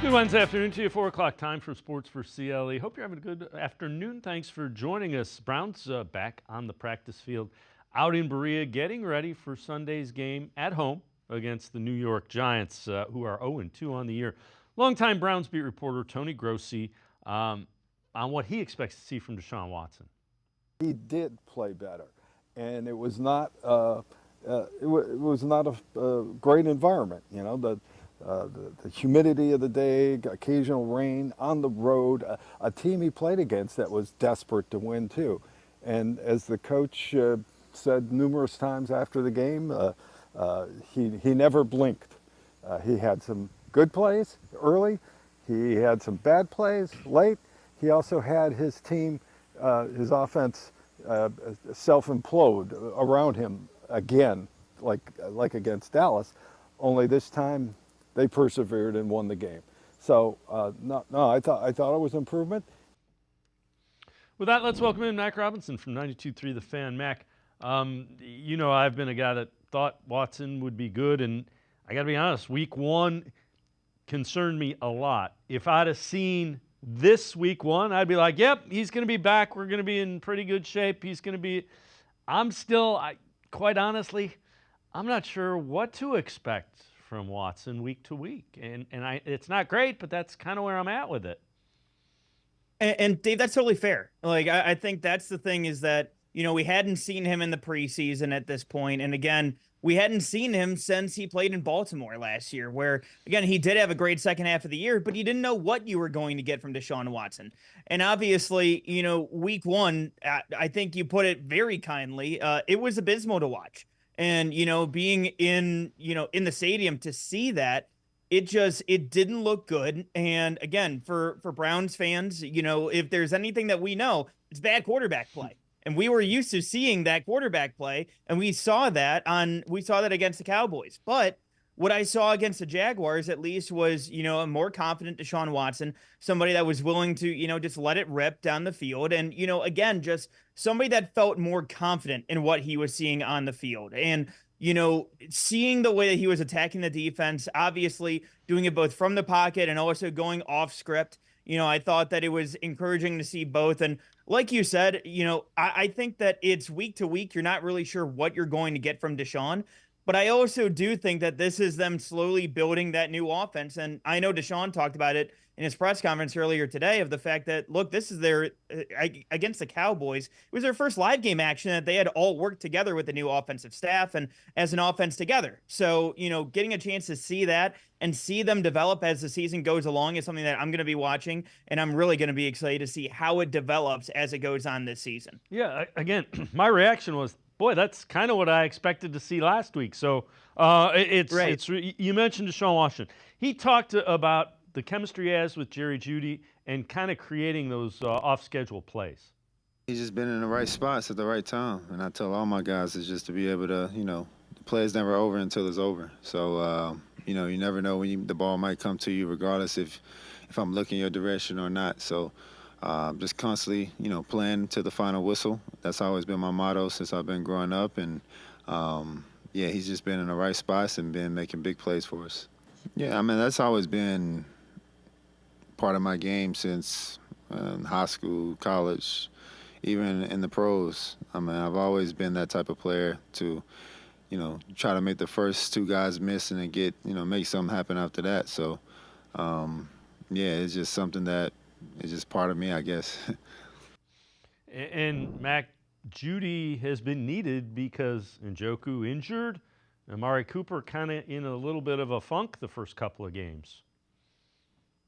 Good Wednesday afternoon to you, 4 o'clock time for Sports4CLE. Hope you're having a good afternoon. Thanks for joining us. Browns back on the practice field out in Berea, getting ready for Sunday's game at home against the New York Giants, who are 0-2 on the year. Longtime Browns beat reporter Tony Grossi on what he expects to see from Deshaun Watson. He did play better, and it was not a great environment. You know, the humidity of the day, occasional rain on the road, a team he played against that was desperate to win too. And as the coach said numerous times after the game, he never blinked. He had some good plays early. He had some bad plays late. He also had his team, his offense, self-implode around him again, like against Dallas. Only this time, they persevered and won the game. So, I thought it was improvement. With that, let's welcome in Mac Robinson from 92.3 The Fan. Mac, you know I've been a guy that thought Watson would be good, and I got to be honest, week one concerned me a lot. If I'd have seen this week one, I'd be like, yep, he's going to be back. We're going to be in pretty good shape. I'm still, quite honestly, I'm not sure what to expect from Watson week to week. And it's not great, but that's kind of where I'm at with it. And Dave, that's totally fair. Like, I think that's the thing is that, you know, we hadn't seen him in the preseason at this point. And again, we hadn't seen him since he played in Baltimore last year, where, again, he did have a great second half of the year, but you didn't know what you were going to get from Deshaun Watson. And obviously, you know, week one, I think you put it very kindly, it was abysmal to watch. And, you know, being in the stadium to see that, it didn't look good. And again, for Browns fans, you know, if there's anything that we know, it's bad quarterback play. And we were used to seeing that quarterback play, and we saw that against the Cowboys. But what I saw against the Jaguars, at least, was, you know, a more confident Deshaun Watson, somebody that was willing to, you know, just let it rip down the field. And, you know, again, just somebody that felt more confident in what he was seeing on the field. And, you know, seeing the way that he was attacking the defense, obviously doing it both from the pocket and also going off script. You know, I thought that it was encouraging to see both. And like you said, you know, I think that it's week to week. You're not really sure what you're going to get from Deshaun. But I also do think that this is them slowly building that new offense. And I know Deshaun talked about it in his press conference earlier today of the fact that, look, this is their against the Cowboys. It was their first live game action that they had all worked together with the new offensive staff and as an offense together. So, you know, getting a chance to see that and see them develop as the season goes along is something that I'm going to be watching. And I'm really going to be excited to see how it develops as it goes on this season. Yeah, again, my reaction was, boy, that's kind of what I expected to see last week. So you mentioned Deshaun Watson. He talked about the chemistry he has with Jeudy and kind of creating those off-schedule plays. He's just been in the right spots at the right time. And I tell all my guys is just to be able to, you know, the play is never over until it's over. So, you know, you never know when the ball might come to you regardless if I'm looking your direction or not. So just constantly, you know, playing to the final whistle. That's always been my motto since I've been growing up. And, yeah, he's just been in the right spots and been making big plays for us. Yeah, I mean, that's always been part of my game since high school, college, even in the pros. I mean, I've always been that type of player to, you know, try to make the first two guys miss and then get, you know, make something happen after that. So, yeah, it's just something that is just part of me, I guess. And Mac, Jeudy has been needed because Njoku injured, Amari Cooper kind of in a little bit of a funk the first couple of games.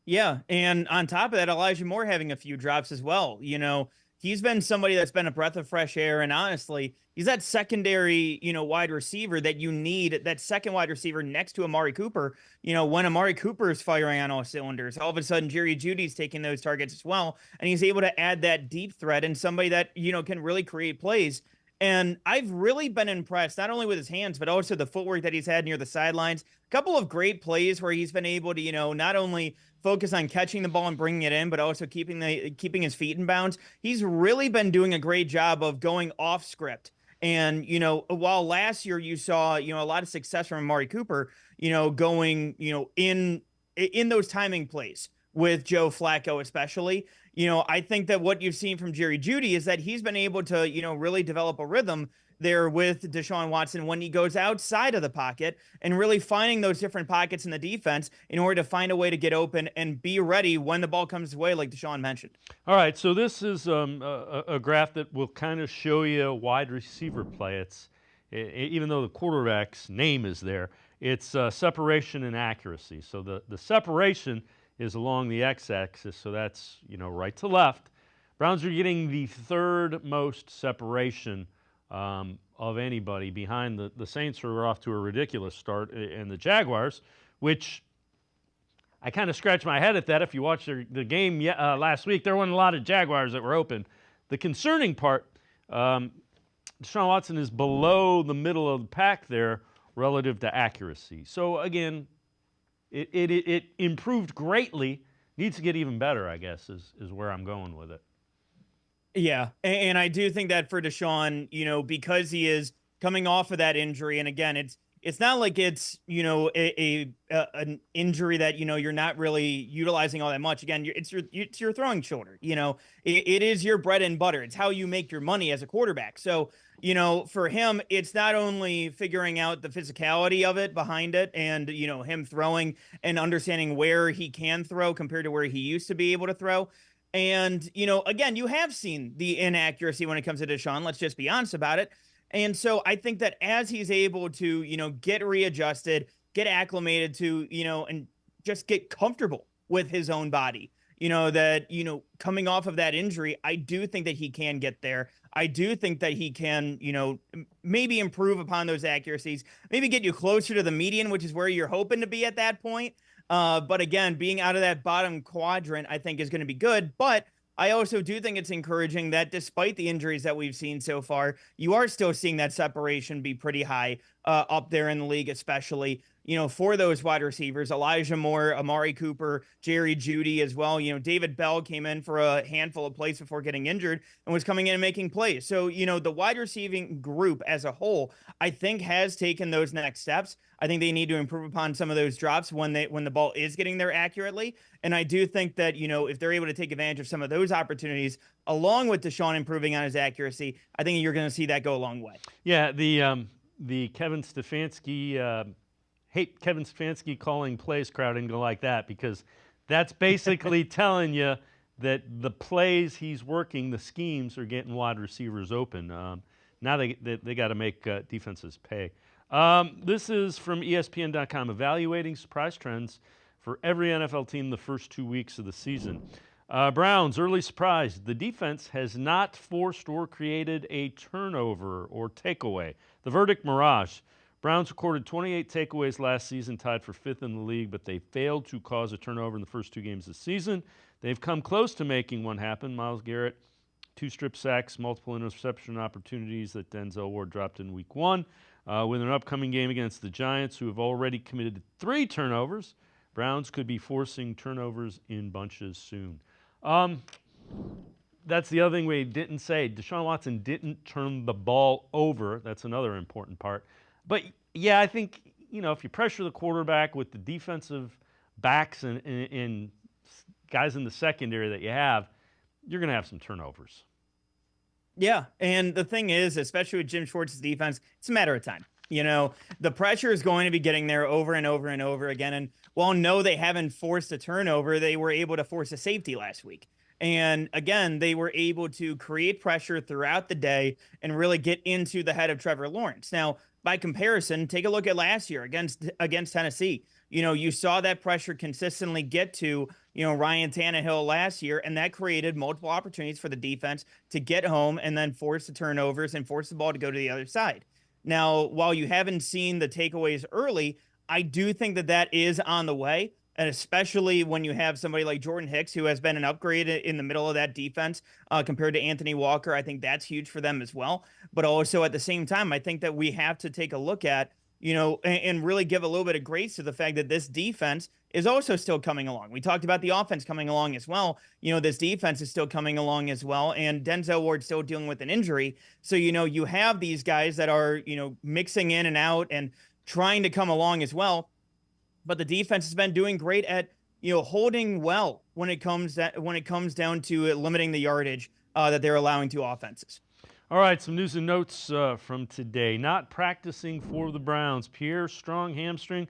Yeah, and on top of that, Elijah Moore having a few drops as well. You know, he's been somebody that's been a breath of fresh air, and honestly, he's that secondary, you know, wide receiver that you need, that second wide receiver next to Amari Cooper. You know, when Amari Cooper is firing on all cylinders, all of a sudden Jerry Jeudy's taking those targets as well, and he's able to add that deep threat and somebody that, you know, can really create plays. And I've really been impressed, not only with his hands, but also the footwork that he's had near the sidelines. A couple of great plays where he's been able to, you know, not only focus on catching the ball and bringing it in, but also keeping his feet in bounds. He's really been doing a great job of going off script. And, you know, while last year you saw, you know, a lot of success from Amari Cooper, you know, going, you know, in in those timing plays with Joe Flacco, especially. I think that what you've seen from Jerry Jeudy is that he's been able to, really develop a rhythm there with Deshaun Watson when he goes outside of the pocket and really finding those different pockets in the defense in order to find a way to get open and be ready when the ball comes his way, like Deshaun mentioned. All right, so this is a graph that will kind of show you wide receiver play. Even though the quarterback's name is there, it's separation and accuracy. So the separation is along the x-axis, so that's right to left. Browns are getting the third most separation of anybody behind the Saints, who are off to a ridiculous start, and the Jaguars, which I kind of scratched my head at that. If you watched the game last week, there weren't a lot of Jaguars that were open. The concerning part, Deshaun Watson is below the middle of the pack there relative to accuracy. So again, it improved greatly. Needs to get even better, I guess, is where I'm going with it. Yeah, and I do think that for Deshaun, because he is coming off of that injury, and again, it's not like it's an injury that you're not really utilizing all that much. Again, it's your throwing shoulder. It is your bread and butter. It's how you make your money as a quarterback. So for him, it's not only figuring out the physicality of it behind it, and him throwing and understanding where he can throw compared to where he used to be able to throw. And, again, you have seen the inaccuracy when it comes to Deshaun. Let's just be honest about it. And so I think that as he's able to, get readjusted, get acclimated to, and just get comfortable with his own body, that, coming off of that injury, I do think that he can get there. I do think that he can, maybe improve upon those accuracies, maybe get you closer to the median, which is where you're hoping to be at that point. But again, being out of that bottom quadrant, I think is going to be good. But I also do think it's encouraging that despite the injuries that we've seen so far, you are still seeing that separation be pretty high up there in the league, especially, for those wide receivers. Elijah Moore, Amari Cooper, Jerry Jeudy as well. David Bell came in for a handful of plays before getting injured and was coming in and making plays. So, the wide receiving group as a whole, I think, has taken those next steps. I think they need to improve upon some of those drops when the ball is getting there accurately. And I do think that, if they're able to take advantage of some of those opportunities, along with Deshaun improving on his accuracy, I think you're going to see that go a long way. Yeah, the Kevin Stefanski, hate Kevin Stefanski calling plays crowd and go like that, because that's basically telling you that the plays he's working, the schemes, are getting wide receivers open. Now they got to make defenses pay. This is from ESPN.com, evaluating surprise trends for every NFL team the first 2 weeks of the season. Browns, early surprise. The defense has not forced or created a turnover or takeaway. The verdict, mirage. Browns recorded 28 takeaways last season, tied for 5th in the league, but they failed to cause a turnover in the first 2 games of the season. They've come close to making one happen. Myles Garrett, 2 strip sacks, multiple interception opportunities that Denzel Ward dropped in week 1. With an upcoming game against the Giants, who have already committed 3 turnovers, Browns could be forcing turnovers in bunches soon. That's the other thing we didn't say. Deshaun Watson didn't turn the ball over. That's another important part. But, yeah, I think, if you pressure the quarterback with the defensive backs and guys in the secondary that you have, you're going to have some turnovers. Yeah, and the thing is, especially with Jim Schwartz's defense, it's a matter of time. The pressure is going to be getting there over and over and over again. And while no, they haven't forced a turnover, they were able to force a safety last week. And again, they were able to create pressure throughout the day and really get into the head of Trevor Lawrence. Now, by comparison, take a look at last year against Tennessee. You saw that pressure consistently get to, Ryan Tannehill last year, and that created multiple opportunities for the defense to get home and then force the turnovers and force the ball to go to the other side. Now, while you haven't seen the takeaways early, I do think that is on the way. And especially when you have somebody like Jordan Hicks, who has been an upgrade in the middle of that defense compared to Anthony Walker, I think that's huge for them as well. But also at the same time, I think that we have to take a look at, and really give a little bit of grace to the fact that this defense is also still coming along. We talked about the offense coming along as well. This defense is still coming along as well. And Denzel Ward still dealing with an injury. So, you have these guys that are, mixing in and out and trying to come along as well. but the defense has been doing great at, holding well when it comes down to limiting the yardage that they're allowing to offenses. All right, some news and notes from today. Not practicing for the Browns. Pierre Strong hamstring.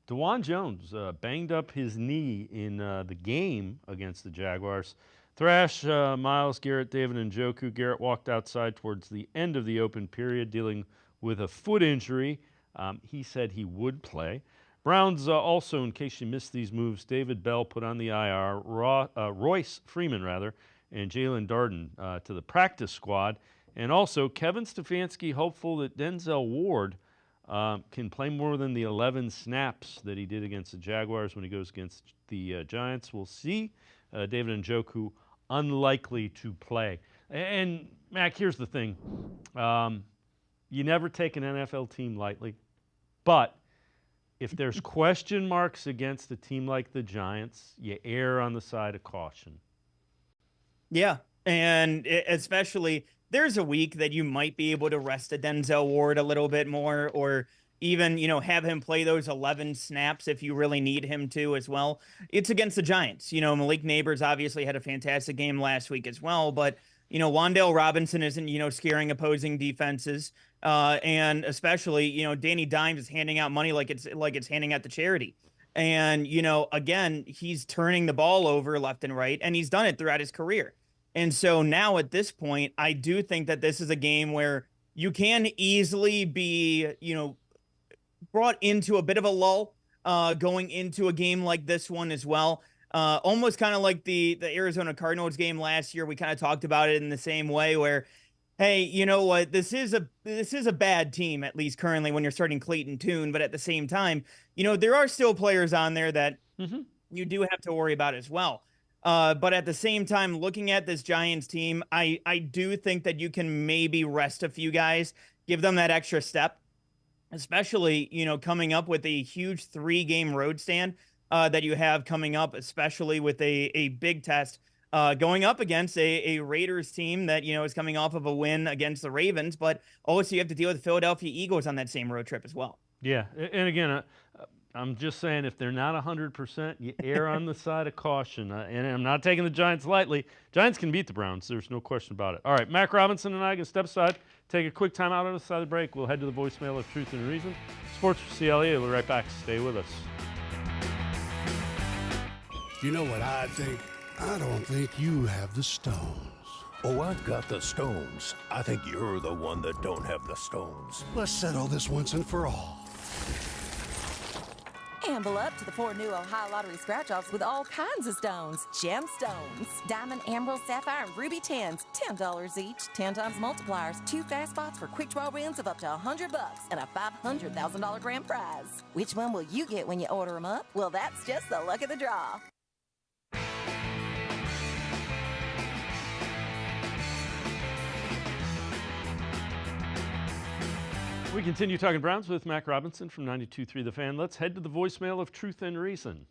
DeJuan Jones banged up his knee in the game against the Jaguars. Thrash, Myles, Garrett, David, and Njoku. Garrett walked outside towards the end of the open period dealing with a foot injury. He said he would play. Browns also, in case you missed these moves, David Bell put on the IR, Royce Freeman, and Jalen Darden to the practice squad. And also, Kevin Stefanski hopeful that Denzel Ward can play more than the 11 snaps that he did against the Jaguars when he goes against the Giants. We'll see. David Njoku unlikely to play. And, Mac, here's the thing. You never take an NFL team lightly. But if there's question marks against a team like the Giants, you err on the side of caution. Yeah, and especially there's a week that you might be able to rest a Denzel Ward a little bit more, or even, have him play those 11 snaps if you really need him to as well. It's against the Giants. Malik Neighbors obviously had a fantastic game last week as well, but, Wan'Dale Robinson isn't, scaring opposing defenses. And especially, Danny Dimes is handing out money like it's handing out to charity. And, again, he's turning the ball over left and right, and he's done it throughout his career. And so now at this point, I do think that this is a game where you can easily be, brought into a bit of a lull going into a game like this one as well. Almost kind of like the Arizona Cardinals game last year. We kind of talked about it in the same way where, hey, you know what? This is a bad team, at least currently, when you're starting Clayton Tune. But at the same time, there are still players on there that you do have to worry about as well. But at the same time, looking at this Giants team, I do think that you can maybe rest a few guys, give them that extra step, especially, coming up with a huge 3-game road stand that you have coming up, especially with a big test going up against a Raiders team that, is coming off of a win against the Ravens, but also you have to deal with the Philadelphia Eagles on that same road trip as well. Yeah, and again, I'm just saying if they're not 100%, you err on the side of caution. And I'm not taking the Giants lightly. Giants can beat the Browns. There's no question about it. All right, Mac Robinson and I can step aside, take a quick time out on the side of the break. We'll head to the voicemail of Truth and Reason. Sports4CLE. We'll be right back. Stay with us. You know what I think? I don't think you have the stones. Oh, I've got the stones. I think you're the one that don't have the stones. Let's settle this once and for all. Amble up to the 4 new Ohio Lottery scratch-offs with all kinds of stones. Gemstones, diamond, emerald, sapphire, and ruby 10s. $10 each. 10 times multipliers. 2 fast spots for quick draw wins of up to $100 and a $500,000 grand prize. Which one will you get when you order them up? Well, that's just the luck of the draw. We continue talking Browns with Mac Robinson from 92.3 The Fan. Let's head to the voicemail of Truth and Reason.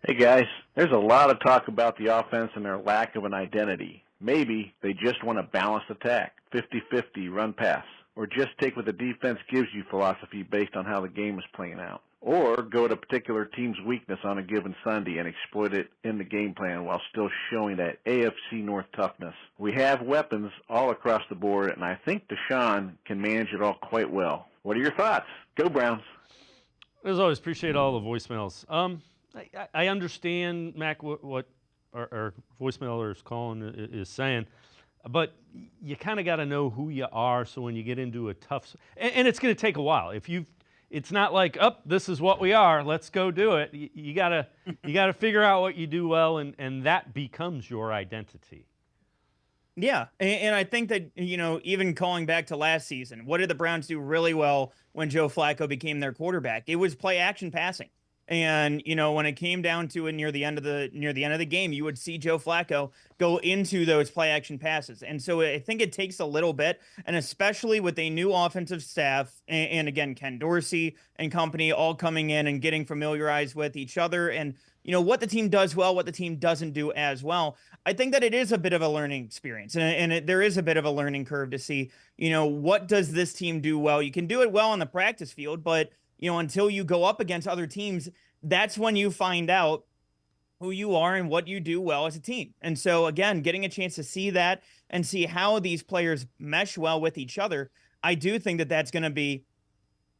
Hey, guys. There's a lot of talk about the offense and their lack of an identity. Maybe they just want a balanced attack, 50-50 run-pass, or just take what the defense gives you philosophy based on how the game is playing out. Or go to a particular team's weakness on a given Sunday and exploit it in the game plan while still showing that AFC North toughness. We have weapons all across the board, and I think Deshaun can manage it all quite well. What are your thoughts? Go Browns. As always, appreciate all the voicemails. I understand, Mac, what our voicemailers calling is saying, but you kind of got to know who you are so when you get into a tough – and it's going to take a while. It's not like, this is what we are, let's go do it. You gotta figure out what you do well, and that becomes your identity. Yeah, and I think that, even calling back to last season, what did the Browns do really well when Joe Flacco became their quarterback? It was play action passing. And, when it came down to it near the end of the game, you would see Joe Flacco go into those play action passes. And so I think it takes a little bit, and especially with a new offensive staff and again, Ken Dorsey and company all coming in and getting familiarized with each other and, what the team does well, what the team doesn't do as well. I think that it is a bit of a learning experience and there is a bit of a learning curve to see, what does this team do well? You can do it well on the practice field, but until you go up against other teams, that's when you find out who you are and what you do well as a team. And so, again, getting a chance to see that and see how these players mesh well with each other, I do think that that's going to be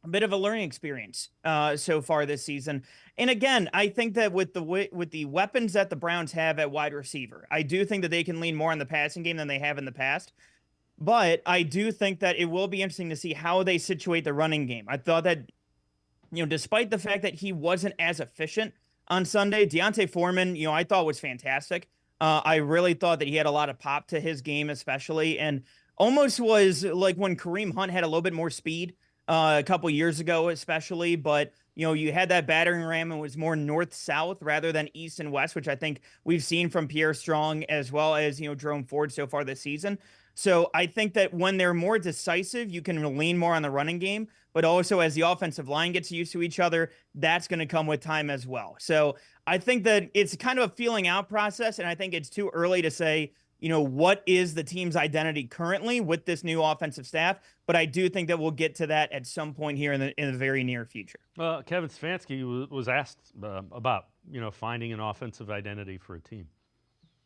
a bit of a learning experience so far this season. And again, I think that with the weapons that the Browns have at wide receiver, I do think that they can lean more on the passing game than they have in the past. But I do think that it will be interesting to see how they situate the running game. I thought that, despite the fact that he wasn't as efficient on Sunday, Deontay Foreman, I thought was fantastic. I really thought that he had a lot of pop to his game, especially, and almost was like when Kareem Hunt had a little bit more speed a couple years ago, especially. But, you had that battering ram and was more north-south rather than east and west, which I think we've seen from Pierre Strong as well as, Jerome Ford so far this season. So I think that when they're more decisive, you can lean more on the running game, but also as the offensive line gets used to each other, that's going to come with time as well. So I think that it's kind of a feeling out process, and I think it's too early to say, what is the team's identity currently with this new offensive staff, but I do think that we'll get to that at some point here in the very near future. Kevin Stefanski was asked about, finding an offensive identity for a team.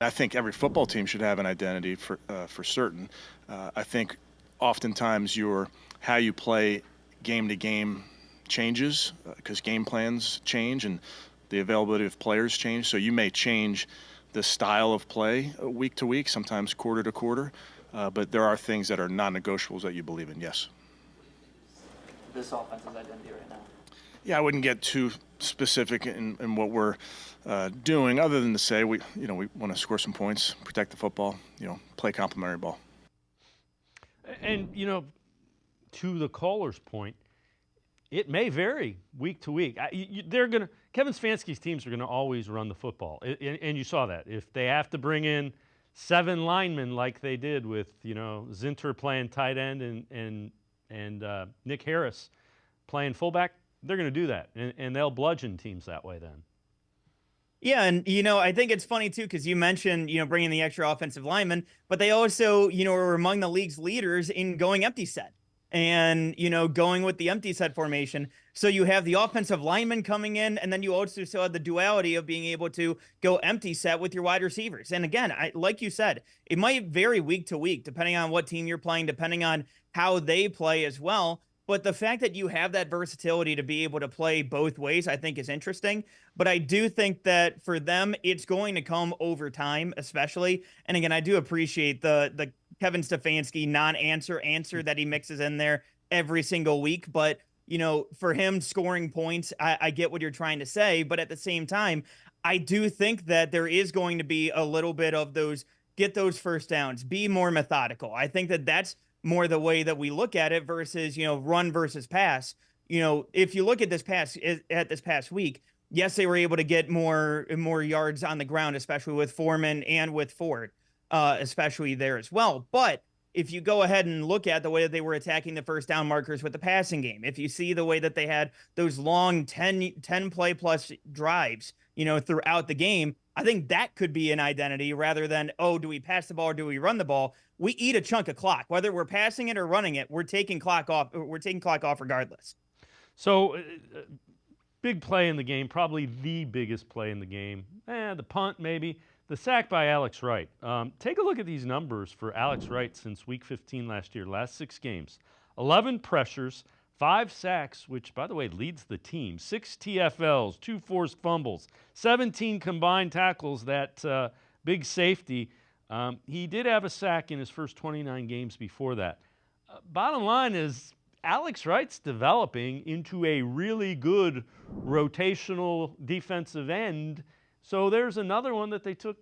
I think every football team should have an identity for certain. I think oftentimes how you play game to game changes because game plans change and the availability of players change. So you may change the style of play week to week, sometimes quarter to quarter, but there are things that are non-negotiables that you believe in. Yes. This offense's identity right now. Yeah, I wouldn't get too specific in what we're doing, other than to say we want to score some points, protect the football, play complementary ball. And to the caller's point, it may vary week to week. Kevin Stefanski's teams are gonna always run the football, and you saw that. If they have to bring in 7 linemen like they did with Zinter playing tight end and Nick Harris playing fullback, they're going to do that, and they'll bludgeon teams that way then. Yeah, and, I think it's funny, too, because you mentioned, bringing the extra offensive linemen, but they also, are among the league's leaders in going empty set and, going with the empty set formation. So you have the offensive linemen coming in, and then you also still have the duality of being able to go empty set with your wide receivers. And again, like you said, it might vary week to week, depending on what team you're playing, depending on how they play as well. But the fact that you have that versatility to be able to play both ways, I think is interesting. But I do think that for them, it's going to come over time, especially. And again, I do appreciate the Kevin Stefanski answer that he mixes in there every single week. But, for him scoring points, I get what you're trying to say. But at the same time, I do think that there is going to be a little bit of get those first downs, be more methodical. I think that that's more the way that we look at it versus, run versus pass. If you look at this past week, yes, they were able to get more yards on the ground, especially with Foreman and with Ford, especially there as well. But if you go ahead and look at the way that they were attacking the first down markers with the passing game, if you see the way that they had those long 10 play plus drives, throughout the game, I think that could be an identity rather than, do we pass the ball or do we run the ball? We eat a chunk of clock, whether we're passing it or running it. We're taking clock off. We're taking clock off regardless. So, big play in the game, probably the biggest play in the game. The punt, maybe. The sack by Alex Wright. Take a look at these numbers for Alex Wright since Week 15 last year, last 6 games. 11 pressures, 5 sacks, which, by the way, leads the team. 6 TFLs, 2 forced fumbles, 17 combined tackles, that big safety. He did have a sack in his first 29 games before that. Bottom line is Alex Wright's developing into a really good rotational defensive end. So there's another one that they took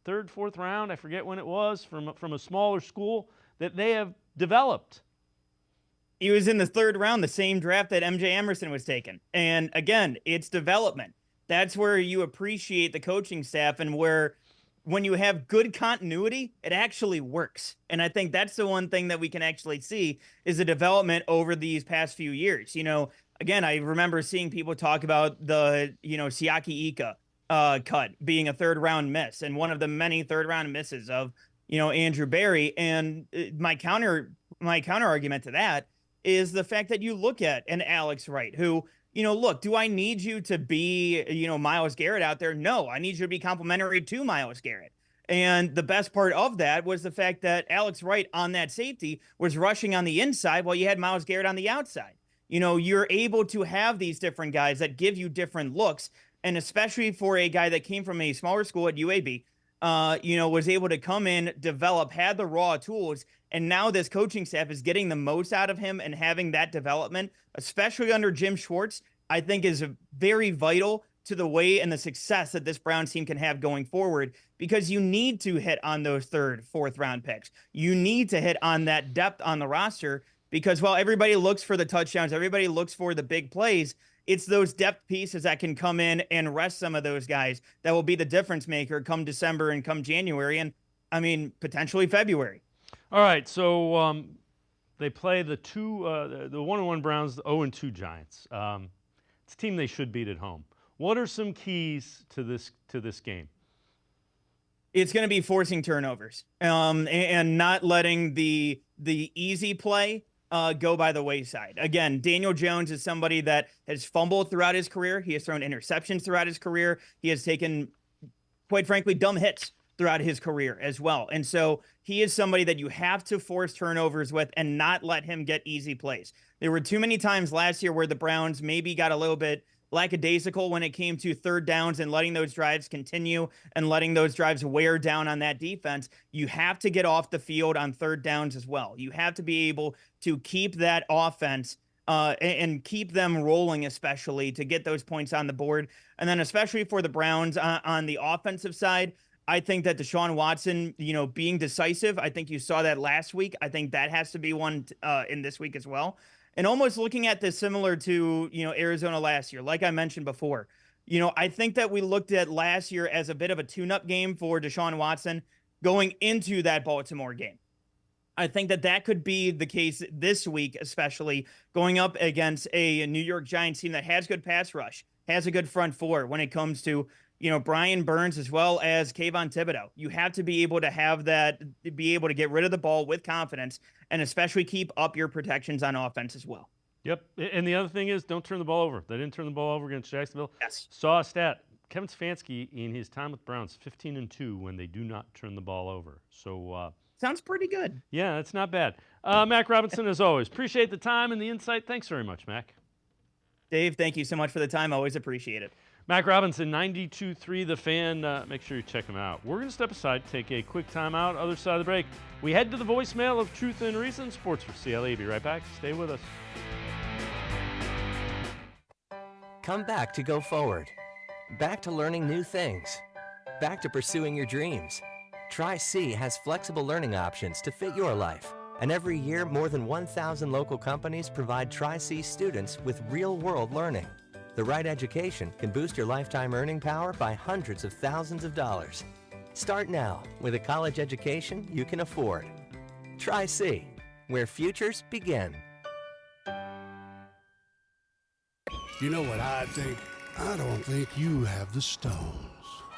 3rd, 4th round, I forget when it was, from a smaller school that they have developed. He was in the 3rd round, the same draft that MJ Emerson was taken. And again, it's development. That's where you appreciate the coaching staff and where when you have good continuity, it actually works. And I think that's the one thing that we can actually see is the development over these past few years. Again, I remember seeing people talk about the, Siaki Ika cut being a 3rd round miss and one of the many 3rd round misses of, Andrew Berry. And my counter argument to that is the fact that you look at an Alex Wright who, look, do I need you to be, Myles Garrett out there? No, I need you to be complimentary to Myles Garrett. And the best part of that was the fact that Alex Wright on that safety was rushing on the inside while you had Myles Garrett on the outside. You're able to have these different guys that give you different looks. And especially for a guy that came from a smaller school at UAB, was able to come in, develop, had the raw tools, and now this coaching staff is getting the most out of him and having that development, especially under Jim Schwartz, I think is very vital to the way and the success that this Browns team can have going forward, because you need to hit on those third, fourth round picks. You need to hit on that depth on the roster, because while everybody looks for the touchdowns, everybody looks for the big plays, it's those depth pieces that can come in and rest some of those guys that will be the difference maker come December and come January and, potentially February. All right, so they play the 1-1 Browns, the 0-2 Giants. It's a team they should beat at home. What are some keys to this game? It's going to be forcing turnovers and not letting the easy play go by the wayside. Again, Daniel Jones is somebody that has fumbled throughout his career. He has thrown interceptions throughout his career. He has taken, quite frankly, dumb hits throughout his career as well. And so he is somebody that you have to force turnovers with and not let him get easy plays. There were too many times last year where the Browns maybe got a little bit lackadaisical when it came to third downs and letting those drives continue and letting those drives wear down on that defense. You have to get off the field on third downs as well. You have to be able to keep that offense and keep them rolling, especially to get those points on the board. And then especially for the Browns on the offensive side, I think that Deshaun Watson, being decisive, I think you saw that last week. I think that has to be one in this week as well. And almost looking at this similar to, Arizona last year, like I mentioned before, I think that we looked at last year as a bit of a tune-up game for Deshaun Watson going into that Baltimore game. I think that could be the case this week, especially going up against a New York Giants team that has good pass rush, has a good front four when it comes to, Brian Burns as well as Kayvon Thibodeau. You have to be able to have that, be able to get rid of the ball with confidence and especially keep up your protections on offense as well. Yep. And the other thing is, don't turn the ball over. They didn't turn the ball over against Jacksonville. Yes. Saw a stat. Kevin Stefanski, in his time with Browns, 15-2 when they do not turn the ball over. So sounds pretty good. Yeah, it's not bad. Mac Robinson, as always. Appreciate the time and the insight. Thanks very much, Mac. Dave, thank you so much for the time. Always appreciate it. Mac Robinson, 92.3 The Fan. Make sure you check him out. We're going to step aside, take a quick timeout. Other side of the break, we head to the voicemail of Truth and Reason. Sports for CLE. Be right back. Stay with us. Come back to go forward. Back to learning new things. Back to pursuing your dreams. Tri-C has flexible learning options to fit your life. And every year, more than 1,000 local companies provide Tri-C students with real-world learning. The right education can boost your lifetime earning power by hundreds of thousands of dollars. Start now with a college education you can afford. Tri-C, where futures begin. You know what I think? I don't think you have the stones.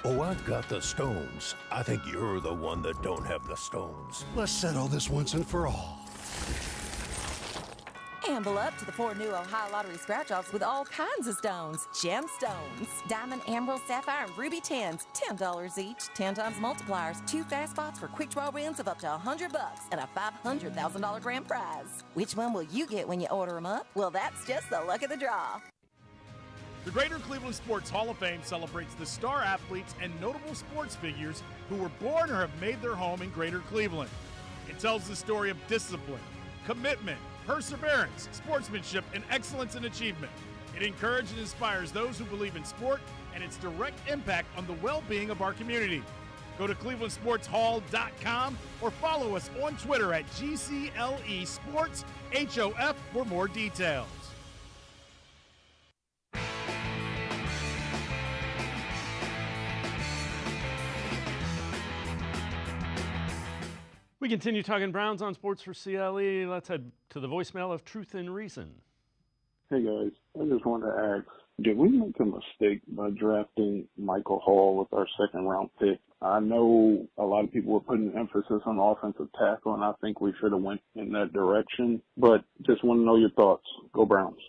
Oh, I've got the stones. I think you're the one that don't have the stones. Let's settle this once and for all. Amble up to the 4 new Ohio Lottery scratch-offs with all kinds of stones. Gemstones, diamond, emerald, sapphire, and ruby tins. $10 each. 10 times multipliers. 2 fast spots for quick draw wins of up to $100 and a $500,000 grand prize. Which one will you get when you order them up? Well, that's just the luck of the draw. The Greater Cleveland Sports Hall of Fame celebrates the star athletes and notable sports figures who were born or have made their home in Greater Cleveland. It tells the story of discipline, commitment, perseverance, sportsmanship, and excellence in achievement. It encourages and inspires those who believe in sport and its direct impact on the well-being of our community. Go to clevelandsportshall.com or follow us on Twitter at GCLE Sports HOF for more details. We continue talking Browns on Sports for CLE. Let's head to the voicemail of Truth and Reason. Hey guys, I just wanted to ask, did we make a mistake by drafting Michael Hall with our second round pick? I know a lot of people were putting emphasis on offensive tackle, and I think we should have went in that direction, but just want to know your thoughts. Go Browns.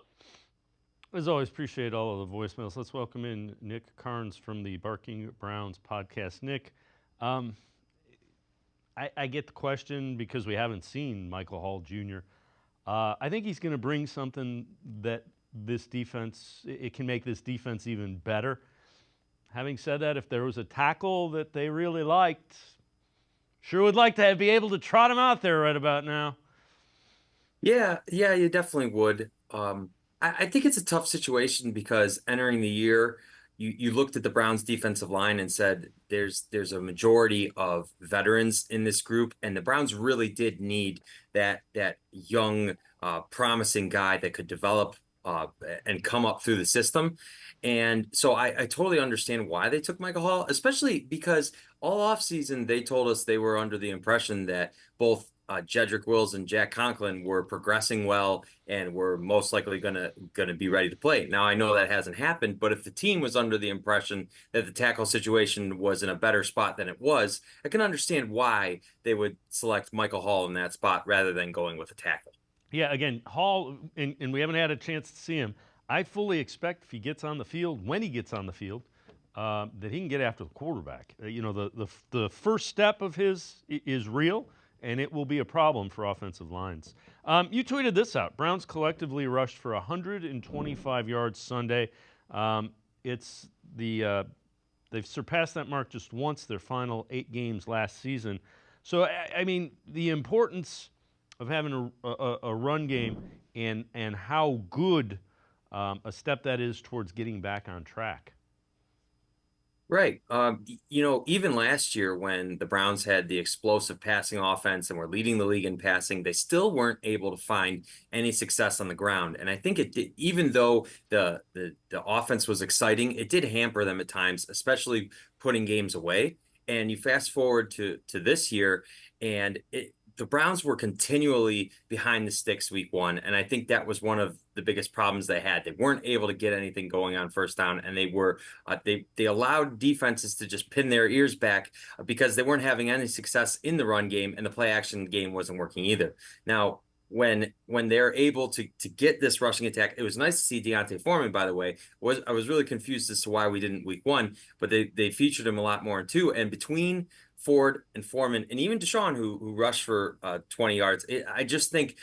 As always, appreciate all of the voicemails. Let's welcome in Nick Karns from the Barking Browns podcast. Nick, I get the question because we haven't seen Michael Hall Jr. I think he's going to bring something that this defense, it can make this defense even better. Having said that, if there was a tackle that they really liked, sure would like to be able to trot him out there right about now. Yeah, you definitely would. I think it's a tough situation because entering the year, you looked at the Browns defensive line and said there's a majority of veterans in this group, and the Browns really did need that young, promising guy that could develop and come up through the system. And so I totally understand why they took Michael Hall, especially because all offseason they told us they were under the impression that both Jedrick Wills and Jack Conklin were progressing well and were most likely gonna be ready to play. Now I know that hasn't happened, but if the team was under the impression that the tackle situation was in a better spot than it was, I can understand why they would select Michael Hall in that spot rather than going with a tackle. Yeah, again, Hall, and we haven't had a chance to see him. I fully expect if he gets on the field, when he gets on the field, that he can get after the quarterback. The first step of his is real, and it will be a problem for offensive lines. You tweeted this out. Browns collectively rushed for 125 yards Sunday. They've surpassed that mark just once their final 8 games last season. So, I mean, the importance of having a run game and how good a step that is towards getting back on track. Right. Even last year when the Browns had the explosive passing offense and were leading the league in passing, they still weren't able to find any success on the ground. And I think it did, even though the offense was exciting, it did hamper them at times, especially putting games away. And you fast forward to this year, and the Browns were continually behind the sticks week 1, and I think that was one of the biggest problems they had. They weren't able to get anything going on first down, and they were they allowed defenses to just pin their ears back because they weren't having any success in the run game, and the play action game wasn't working either. Now, when they're able to get this rushing attack, it was nice to see Deontay Foreman, by the way. I was really confused as to why we didn't week 1, but they featured him a lot more in 2, and between Ford and Foreman, and even Deshaun, who rushed for 20 yards. I just think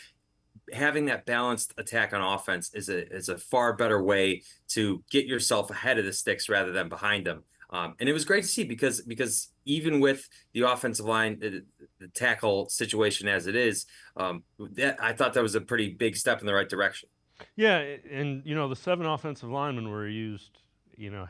having that balanced attack on offense is a far better way to get yourself ahead of the sticks rather than behind them. And it was great to see because even with the offensive line, the tackle situation as it is, I thought that was a pretty big step in the right direction. Yeah, and the 7 offensive linemen were used.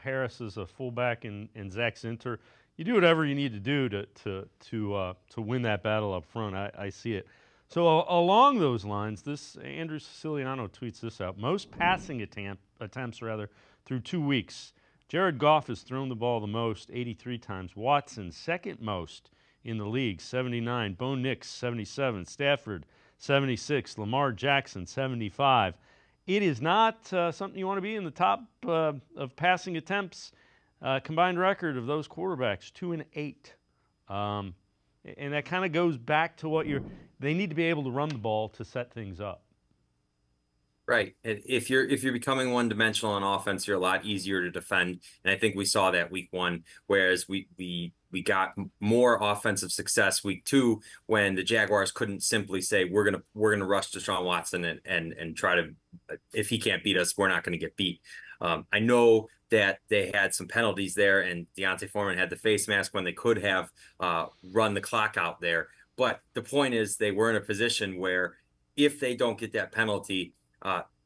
Harris is a fullback and Zach Zinter. You do whatever you need to do to win that battle up front. I see it. So along those lines, Andrew Siciliano tweets this out. Most passing attempts through 2 weeks. Jared Goff has thrown the ball the most, 83 times. Watson, second most in the league, 79. Bo Nix, 77. Stafford, 76. Lamar Jackson, 75. It is not something you want to be in the top of passing attempts. Combined record of those quarterbacks, 2-8. And that kind of goes back to they need to be able to run the ball to set things up. Right. If you're becoming one-dimensional on offense, you're a lot easier to defend. And I think we saw that week 1, whereas we got more offensive success week 2 when the Jaguars couldn't simply say we're gonna rush Deshaun Watson and try to, if he can't beat us, we're not going to get beat. I know that they had some penalties there, and Deontay Foreman had the face mask when they could have run the clock out there. But the point is they were in a position where if they don't get that penalty,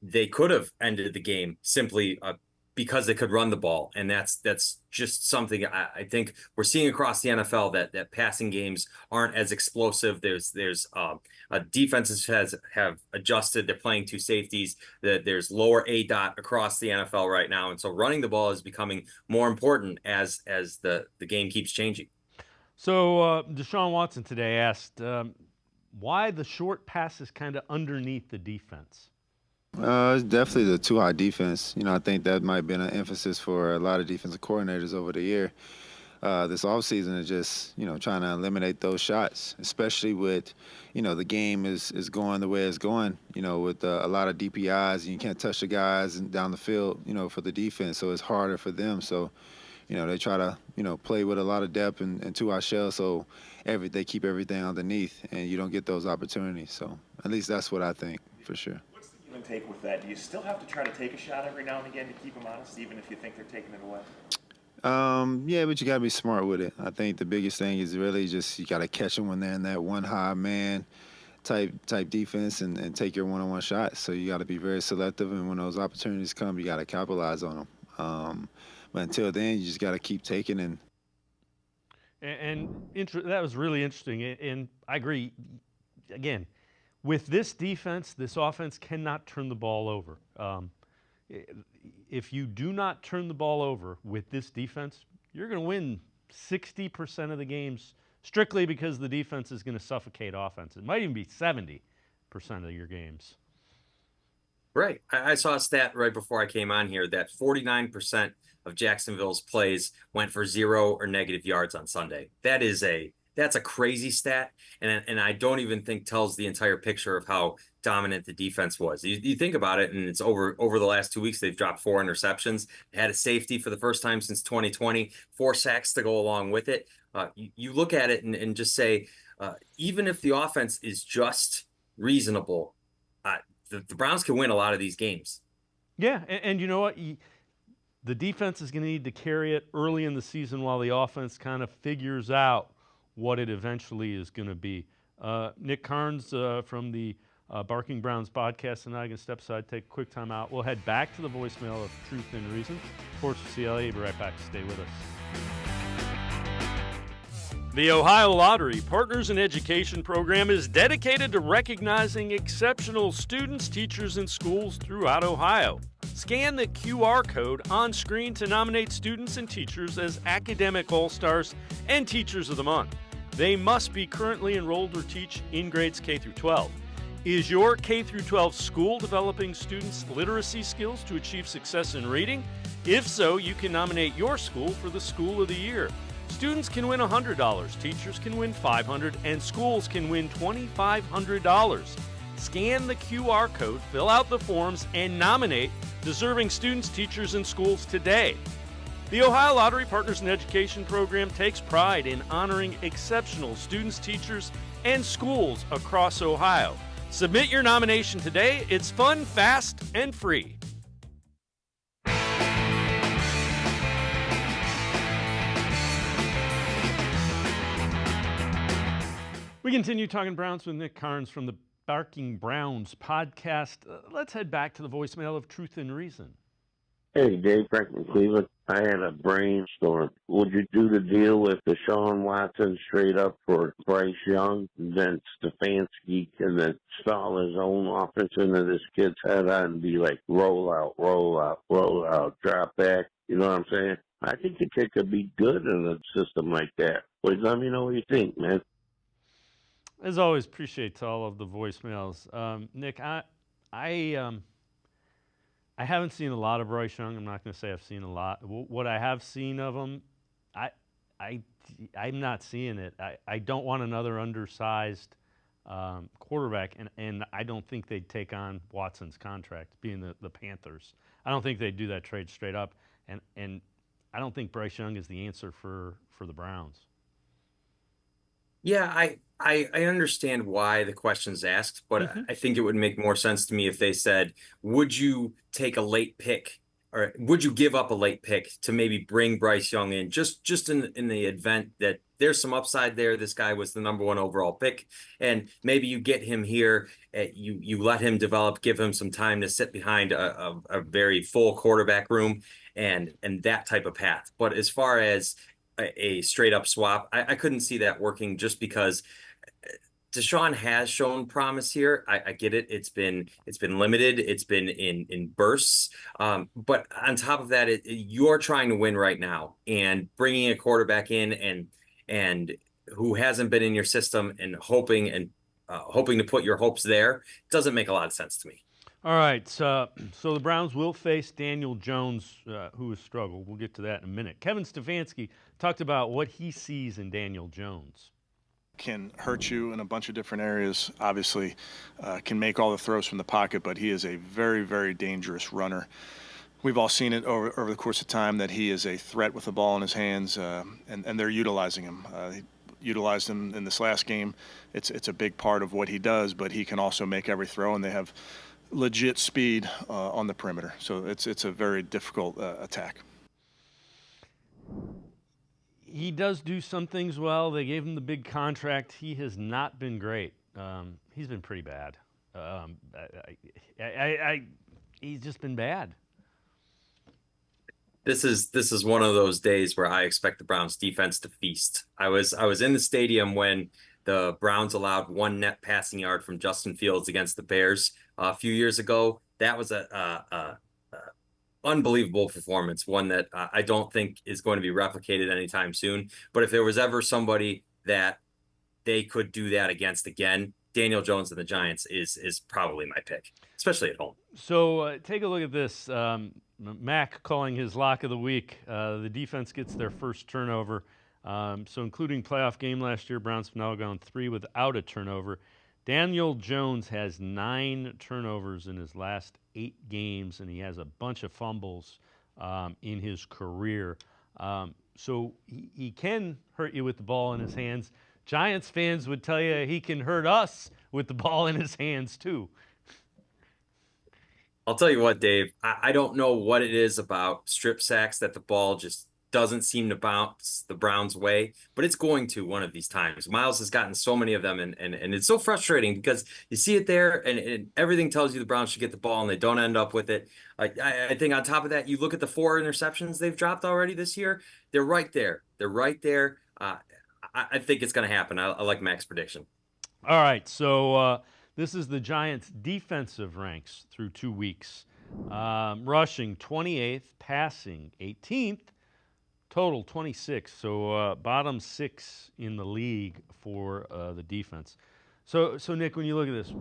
they could have ended the game simply because they could run the ball. And that's just something I think we're seeing across the NFL, that passing games aren't as explosive. There's defenses have adjusted. They're playing 2 safeties. There's lower ADOT across the NFL right now. And so running the ball is becoming more important as the game keeps changing. So Deshaun Watson today asked why the short passes kind of underneath the defense. It's definitely the too high defense. I think that might have been an emphasis for a lot of defensive coordinators over the year. This offseason is just, trying to eliminate those shots, especially with, the game is going the way it's going, with a lot of DPIs, and you can't touch the guys down the field, for the defense. So it's harder for them. So, they try to, play with a lot of depth and two-high shells, so they keep everything underneath, and you don't get those opportunities. So at least that's what I think, for sure. What's the give and take with that? Do you still have to try to take a shot every now and again to keep them honest, even if you think they're taking it away? Yeah, but you got to be smart with it. I think the biggest thing is really just you got to catch them when they're in that one high man type defense and take your one-on-one shots. So you got to be very selective, and when those opportunities come, you got to capitalize on them. But until then, you just got to keep taking And that was really interesting, and I agree. Again, with this defense, this offense cannot turn the ball over. If you do not turn the ball over with this defense, you're going to win 60% of the games strictly because the defense is going to suffocate offense. It might even be 70% of your games. Right. I saw a stat right before I came on here that 49% of Jacksonville's plays went for 0 or negative yards on Sunday. That's a crazy stat, and I don't even think tells the entire picture of how dominant the defense was. You think about it, and it's over the last 2 weeks, they've dropped 4 interceptions, they had a safety for the first time since 2020, 4 sacks to go along with it. You look at it and just say, even if the offense is just reasonable, the Browns can win a lot of these games. Yeah, and you know what? The defense is going to need to carry it early in the season while the offense kind of figures out what it eventually is going to be. Nick Karns from the Barking Browns podcast, and I can step aside, take a quick time out. We'll head back to the voicemail of Truth and Reason. Sports4CLE, be right back. Stay with us. The Ohio Lottery Partners in Education program is dedicated to recognizing exceptional students, teachers, and schools throughout Ohio. Scan the QR code on screen to nominate students and teachers as Academic All-Stars and Teachers of the Month. They must be currently enrolled or teach in grades K through 12. Is your K through 12 school developing students' literacy skills to achieve success in reading? If so, you can nominate your school for the School of the Year. Students can win $100, teachers can win $500, and schools can win $2,500. Scan the QR code, fill out the forms, and nominate deserving students, teachers, and schools today. The Ohio Lottery Partners in Education program takes pride in honoring exceptional students, teachers, and schools across Ohio. Submit your nomination today. It's fun, fast, and free. We continue talking Browns with Nick Karns from the Barking Browns podcast. Let's head back to the voicemail of Truth and Reason. Hey, Dave Franklin, Cleveland. I had a brainstorm. Would you do the deal with Deshaun Watson straight up for Bryce Young, and then Stefanski can then install his own offense into this kid's head and be like roll out, roll out, roll out, drop back? You know what I'm saying? I think the kid could be good in a system like that. Please let me know what you think, man. As always, appreciate all of the voicemails. Nick, I haven't seen a lot of Bryce Young. I'm not going to say I've seen a lot. What I have seen of him, I'm not seeing it. I don't want another undersized quarterback, and I don't think they'd take on Watson's contract, being the Panthers. I don't think they'd do that trade straight up, and I don't think Bryce Young is the answer for the Browns. Yeah, I understand why the question's asked, but I think it would make more sense to me if they said, would you take a late pick, or would you give up a late pick to maybe bring Bryce Young in just in the event that there's some upside there. This guy was the #1 overall pick, and maybe you get him here, you let him develop, give him some time to sit behind a very full quarterback room and that type of path. But as far as a straight up swap, I couldn't see that working, just because Deshaun has shown promise here. I get it. It's been limited. It's been in bursts. But on top of that, you're trying to win right now, and bringing a quarterback in and who hasn't been in your system and hoping to put your hopes there doesn't make a lot of sense to me. All right, so the Browns will face Daniel Jones, who has struggled. We'll get to that in a minute. Kevin Stefanski talked about what he sees in Daniel Jones. Can hurt you in a bunch of different areas. Obviously, can make all the throws from the pocket, but he is a very, very dangerous runner. We've all seen it over the course of time that he is a threat with the ball in his hands, and they're utilizing him. He utilized him in this last game. It's a big part of what he does, but he can also make every throw, and they have legit speed on the perimeter. So it's a very difficult attack. He does do some things well. They gave him the big contract. He has not been great. He's been pretty bad. He's just been bad. This is one of those days where I expect the Browns defense to feast. I was in the stadium when the Browns allowed one net passing yard from Justin Fields against the Bears a few years ago. That was a unbelievable performance, one that I don't think is going to be replicated anytime soon. But if there was ever somebody that they could do that against again, Daniel Jones and the Giants is probably my pick, especially at home. So take a look at this. Mac calling his lock of the week. The defense gets their first turnover. So including playoff game last year, Browns have now gone 3 without a turnover. Daniel Jones has 9 turnovers in his last 8 games, and he has a bunch of fumbles in his career. So he can hurt you with the ball in his hands. Giants fans would tell you he can hurt us with the ball in his hands too. I'll tell you what, Dave, I don't know what it is about strip sacks that the ball just doesn't seem to bounce the Browns' way, but it's going to one of these times. Myles has gotten so many of them, and it's so frustrating because you see it there, and everything tells you the Browns should get the ball, and they don't end up with it. I think on top of that, you look at the 4 interceptions they've dropped already this year. They're right there. They're right there. I think it's going to happen. I like Mac's prediction. All right, so this is the Giants' defensive ranks through 2 weeks. Rushing 28th, passing 18th, total 26th. So bottom 6 in the league for the defense. So Nick, when you look at this,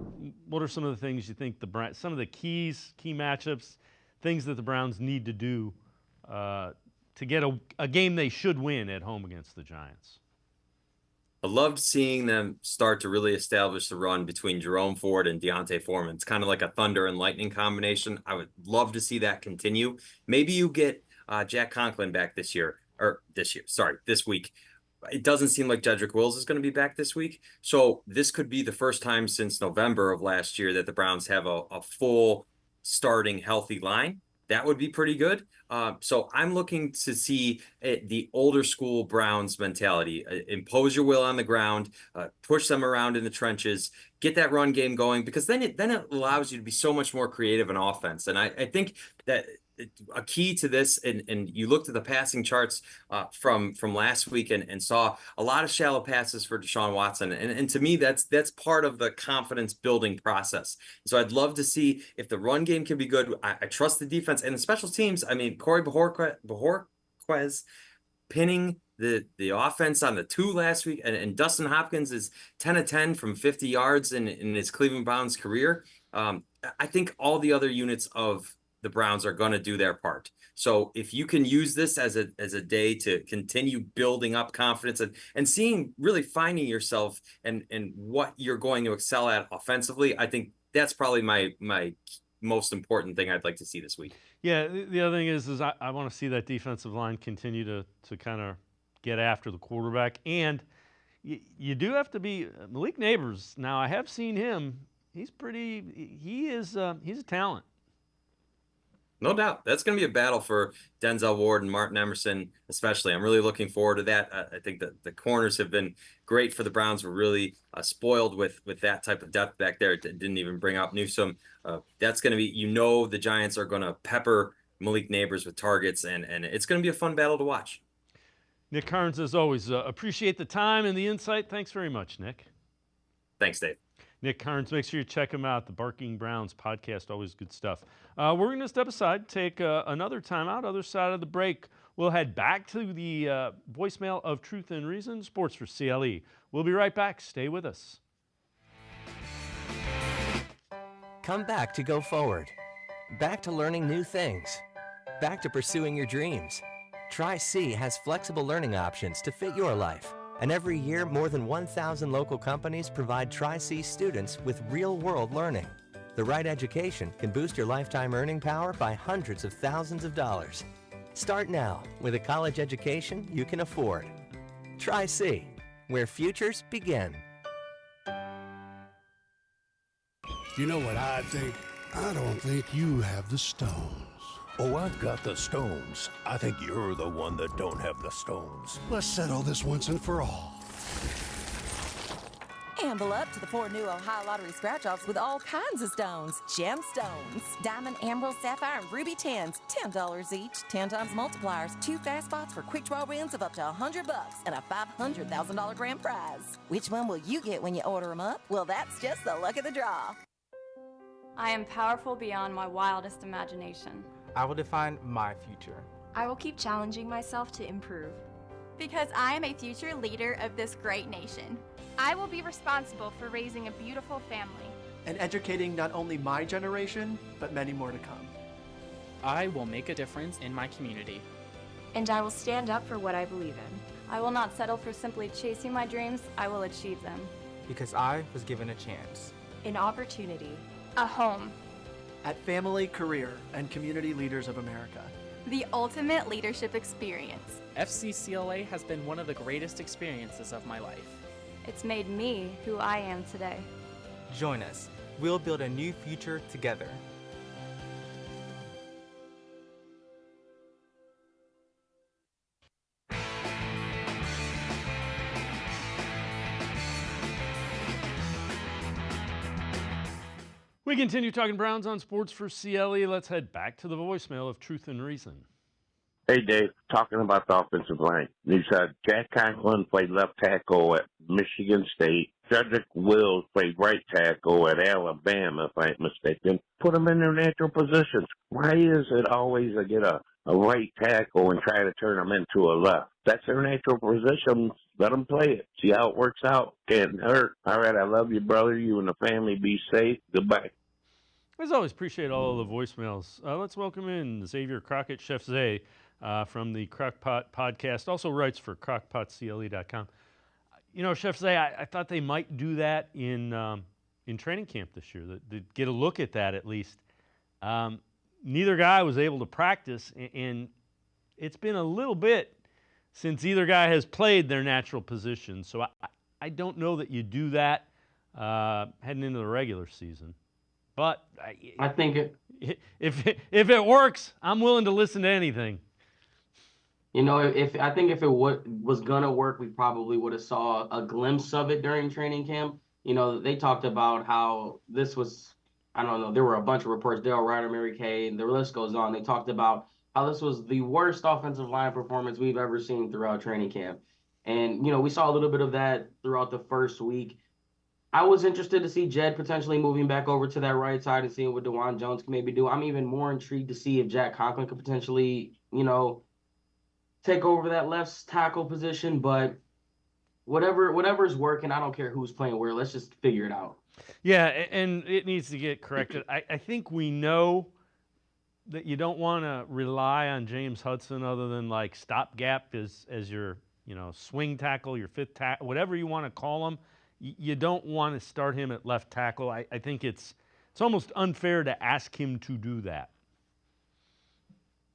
what are some of the things you think some of the key matchups, things that the Browns need to do to get a game they should win at home against the Giants? I loved seeing them start to really establish the run between Jerome Ford and Deontay Foreman. It's kind of like a thunder and lightning combination. I would love to see that continue. Maybe you get Jack Conklin back this week. It doesn't seem like Jedrick Wills is going to be back this week. So this could be the first time since November of last year that the Browns have a full starting healthy line. That would be pretty good. So I'm looking to see the older school Browns mentality. Impose your will on the ground, push them around in the trenches, get that run game going, because then it allows you to be so much more creative in offense. And I think that a key to this, and you looked at the passing charts from last week and saw a lot of shallow passes for Deshaun Watson. And to me, that's part of the confidence building process. So I'd love to see if the run game can be good. I trust the defense and the special teams. I mean, Corey Bojorquez pinning the offense on the 2 last week, and Dustin Hopkins is 10 of 10 from 50 yards in his Cleveland Browns career. I think all the other units of the Browns are going to do their part. So if you can use this as a day to continue building up confidence and finding yourself and what you're going to excel at offensively, I think that's probably my most important thing I'd like to see this week. Yeah, the other thing is I want to see that defensive line continue to kind of get after the quarterback. And you do have to be Malik Neighbors. Now, I have seen him. He's a talent. No doubt. That's going to be a battle for Denzel Ward and Martin Emerson, especially. I'm really looking forward to that. I think that the corners have been great for the Browns. We're really spoiled with that type of depth back there. It didn't even bring up Newsome. That's going to be, the Giants are going to pepper Malik Neighbors with targets, and it's going to be a fun battle to watch. Nick Karns, as always, appreciate the time and the insight. Thanks very much, Nick. Thanks, Dave. Nick Karns, make sure you check him out. The Barking Browns podcast, always good stuff. We're going to step aside, take another timeout. Other side of the break, we'll head back to the voicemail of Truth and Reason, Sports for CLE. We'll be right back. Stay with us. Come back to go forward. Back to learning new things. Back to pursuing your dreams. Tri-C has flexible learning options to fit your life. And every year, more than 1,000 local companies provide Tri-C students with real-world learning. The right education can boost your lifetime earning power by hundreds of thousands of dollars. Start now with a college education you can afford. Tri-C, where futures begin. You know what I think? I don't think you have the stones. Oh, I've got the stones. I think you're the one that don't have the stones. Let's settle this once and for all. Amble up to the 4 new Ohio Lottery scratch-offs with all kinds of stones. Gemstones, diamond, emerald, sapphire, and ruby 10s, $10 each, 10 times multipliers, 2 fast spots for quick draw wins of up to $100 and a $500,000 grand prize. Which one will you get when you order them up? Well, that's just the luck of the draw. I am powerful beyond my wildest imagination. I will define my future. I will keep challenging myself to improve. Because I am a future leader of this great nation. I will be responsible for raising a beautiful family. And educating not only my generation, but many more to come. I will make a difference in my community. And I will stand up for what I believe in. I will not settle for simply chasing my dreams. I will achieve them. Because I was given a chance. An opportunity. A home. At Family, Career, and Community Leaders of America. The ultimate leadership experience. FCCLA has been one of the greatest experiences of my life. It's made me who I am today. Join us. We'll build a new future together. We continue talking Browns on Sports4CLE. Let's head back to the voicemail of Truth and Reason. Hey, Dave, talking about the offensive line. You said Jack Conklin played left tackle at Michigan State. Cedric Wills played right tackle at Alabama, if I ain't mistaken. Put them in their natural positions. Why is it always I get a right tackle and try to turn them into a left? That's their natural position. Let them play it. See how it works out. Can't hurt. All right, I love you, brother. You and the family be safe. Goodbye. As always, appreciate all of the voicemails. Let's welcome in Xavier Crocker, Chef Zay, from the CrocPot Podcast. Also writes for CrocPotCLE.com. You know, Chef Zay, I thought they might do that in training camp this year. They'd get a look at that at least. Neither guy was able to practice, and it's been a little bit since either guy has played their natural position. So I don't know that you do that heading into the regular season. But I think if it works, I'm willing to listen to anything. You know, I think if it was gonna work, we probably would have saw a glimpse of it during training camp. You know, they talked about how this was, I don't know, there were a bunch of reports, Dale Ryder, Mary Kay, and the list goes on. They talked about how this was the worst offensive line performance we've ever seen throughout training camp. And, you know, we saw a little bit of that throughout the first week. I was interested to see Jed potentially moving back over to that right side and seeing what DeJuan Jones can maybe do. I'm even more intrigued to see if Jack Conklin could potentially, you know, take over that left tackle position. But whatever's working, I don't care who's playing where. Let's just figure it out. Yeah, and it needs to get corrected. I think we know that you don't want to rely on James Hudson other than like stopgap as your, you know, swing tackle, your fifth tackle, whatever you want to call him. You don't want to start him at left tackle. I think it's almost unfair to ask him to do that.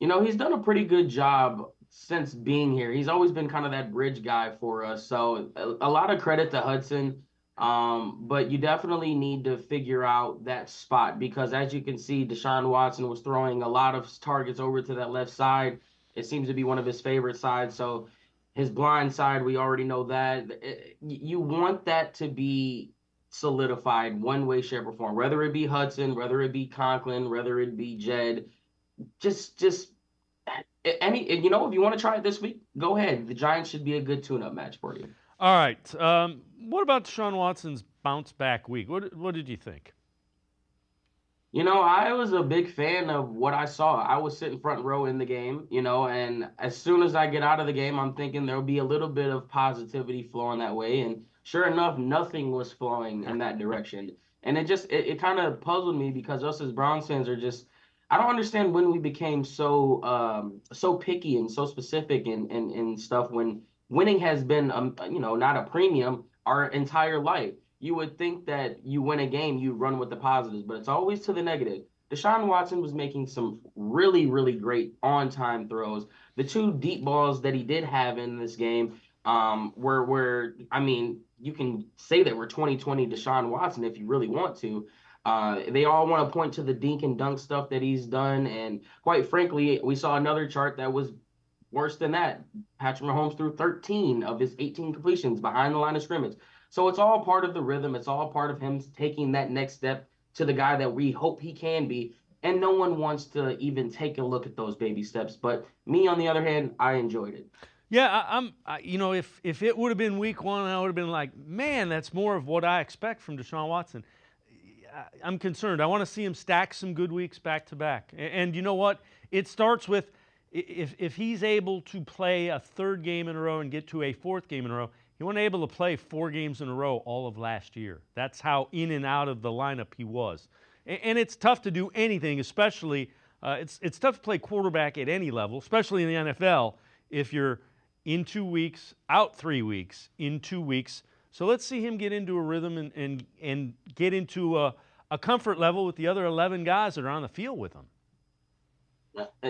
You know, he's done a pretty good job since being here. He's always been kind of that bridge guy for us. So a lot of credit to Hudson. But you definitely need to figure out that spot because as you can see, Deshaun Watson was throwing a lot of targets over to that left side. It seems to be one of his favorite sides. So his blind side, we already know that. You want that to be solidified one way, shape, or form, whether it be Hudson, whether it be Conklin, whether it be Jed. Just any, you know, if you want to try it this week, go ahead. The Giants should be a good tune-up match for you. All right. What about Deshaun Watson's bounce back week? What did you think? You know, I was a big fan of what I saw. I was sitting front row in the game, you know, and as soon as I get out of the game, I'm thinking there'll be a little bit of positivity flowing that way. And sure enough, nothing was flowing in that direction. And it kind of puzzled me because us as Browns fans are just, I don't understand when we became so picky and so specific and stuff when winning has been, not a premium our entire life. You would think that you win a game, you run with the positives, but it's always to the negative. Deshaun Watson was making some really, really great on-time throws. The 2 deep balls that he did have in this game were I mean, you can say that we're 2020 Deshaun Watson if you really want to. They all want to point to the dink and dunk stuff that he's done. And quite frankly, we saw another chart that was worse than that. Patrick Mahomes threw 13 of his 18 completions behind the line of scrimmage. So it's all part of the rhythm. It's all part of him taking that next step to the guy that we hope he can be. And no one wants to even take a look at those baby steps. But me, on the other hand, I enjoyed it. Yeah, if it would have been week 1, I would have been like, man, that's more of what I expect from Deshaun Watson. I'm concerned. I want to see him stack some good weeks back to back. And you know what? It starts with if he's able to play a 3rd game in a row and get to a 4th game in a row, he wasn't able to play 4 games in a row all of last year. That's how in and out of the lineup he was. And it's tough to do anything, especially it's tough to play quarterback at any level, especially in the NFL, if you're in 2 weeks, out 3 weeks, in 2 weeks. So let's see him get into a rhythm and get into a comfort level with the other 11 guys that are on the field with him.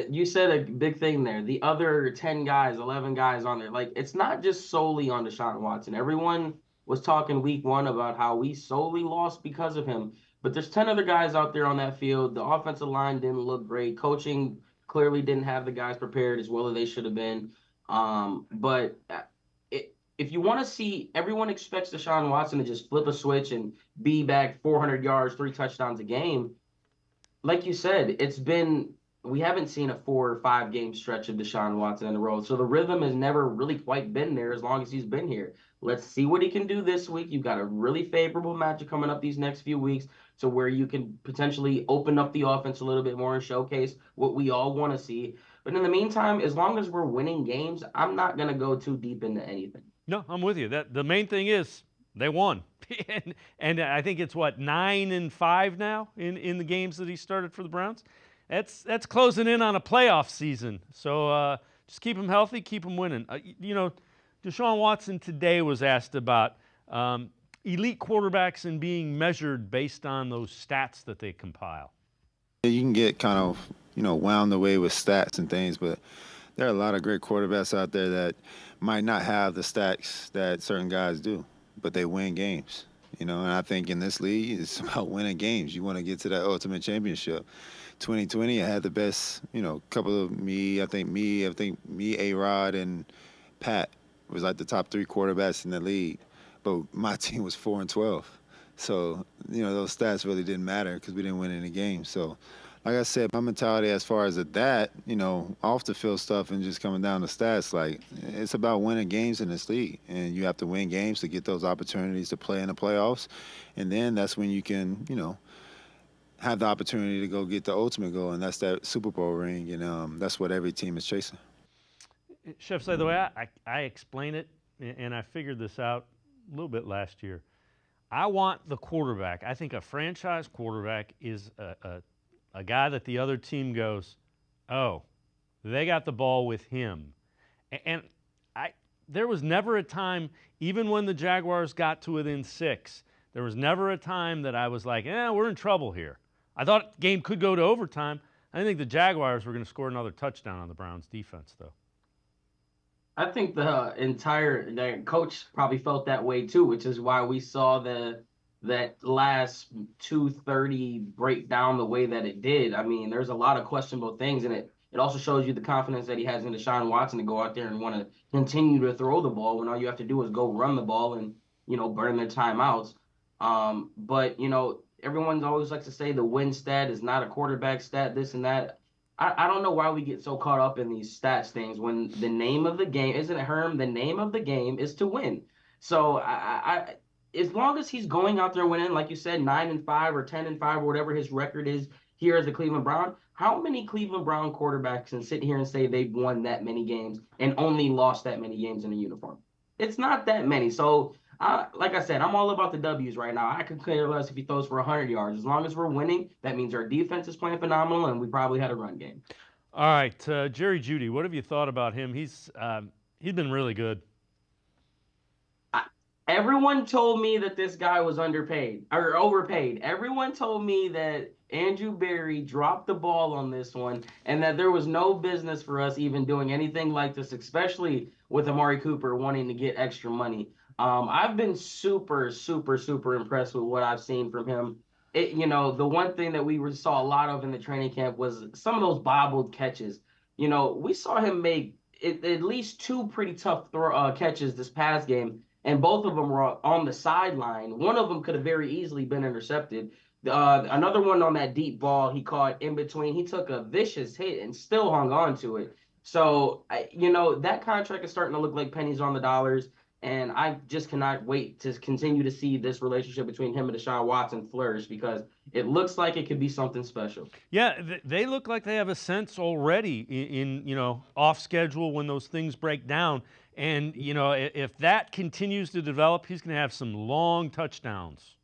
You said a big thing there. The other 10 guys, 11 guys on there. Like, it's not just solely on Deshaun Watson. Everyone was talking week 1 about how we solely lost because of him. But there's 10 other guys out there on that field. The offensive line didn't look great. Coaching clearly didn't have the guys prepared as well as they should have been. But if you want to see, everyone expects Deshaun Watson to just flip a switch and be back 400 yards, 3 touchdowns a game. Like you said, we haven't seen a 4 or 5 game stretch of Deshaun Watson in a row. So the rhythm has never really quite been there as long as he's been here. Let's see what he can do this week. You've got a really favorable matchup coming up these next few weeks to where you can potentially open up the offense a little bit more and showcase what we all want to see. But in the meantime, as long as we're winning games, I'm not going to go too deep into anything. No, I'm with you. The main thing is they won. and I think it's, 9-5 now in the games that he started for the Browns. That's closing in on a playoff season. So just keep him healthy, keep him winning. Deshaun Watson today was asked about elite quarterbacks and being measured based on those stats that they compile. You can get kind of, wound away with stats and things, but there are a lot of great quarterbacks out there that might not have the stats that certain guys do, but they win games. And I think in this league, it's about winning games. You want to get to that ultimate championship. 2020, I had the best, couple of me, A-Rod, and Pat was like the top 3 quarterbacks in the league. But my team was 4-12. So, those stats really didn't matter because we didn't win any games. So, like I said, my mentality as far as that, off the field stuff and just coming down to stats, like, it's about winning games in this league. And you have to win games to get those opportunities to play in the playoffs. And then that's when you can, have the opportunity to go get the ultimate goal, and that's that Super Bowl ring. And that's what every team is chasing. Chef, say the way I explain it, and I figured this out a little bit last year. I want the quarterback. I think a franchise quarterback is a guy that the other team goes, oh, they got the ball with him. And there was never a time, even when the Jaguars got to within 6, there was never a time that I was like, we're in trouble here. I thought the game could go to overtime. I think the Jaguars were going to score another touchdown on the Browns defense, though. I think the coach probably felt that way too, which is why we saw that last 2:30 break down the way that it did. I mean, there's a lot of questionable things, and it also shows you the confidence that he has in Deshaun Watson to go out there and want to continue to throw the ball when all you have to do is go run the ball and, burn their timeouts. But, everyone always likes to say the win stat is not a quarterback stat, this and that. I don't know why we get so caught up in these stats things when the name of the game, isn't it, Herm? The name of the game is to win. So I as long as he's going out there winning, like you said, 9-5 or 10-5 or whatever his record is here as a Cleveland Brown, how many Cleveland Brown quarterbacks can sit here and say they've won that many games and only lost that many games in a uniform? It's not that many. So Like I said, I'm all about the W's right now. I could care less if he throws for 100 yards. As long as we're winning, that means our defense is playing phenomenal, and we probably had a run game. All right, Jerry Jeudy, what have you thought about him? He's been really good. Everyone told me that this guy was underpaid or overpaid. Everyone told me that Andrew Berry dropped the ball on this one and that there was no business for us even doing anything like this, especially with Amari Cooper wanting to get extra money. I've been super, super, super impressed with what I've seen from him. The one thing that we saw a lot of in the training camp was some of those bobbled catches. We saw him make at least two pretty tough catches this past game. And both of them were on the sideline. One of them could have very easily been intercepted. Another one on that deep ball he caught in between. He took a vicious hit and still hung on to it. So, that contract is starting to look like pennies on the dollars. And I just cannot wait to continue to see this relationship between him and Deshaun Watson flourish because it looks like it could be something special. Yeah, they look like they have a sense already in off schedule when those things break down. And, if that continues to develop, he's going to have some long touchdowns.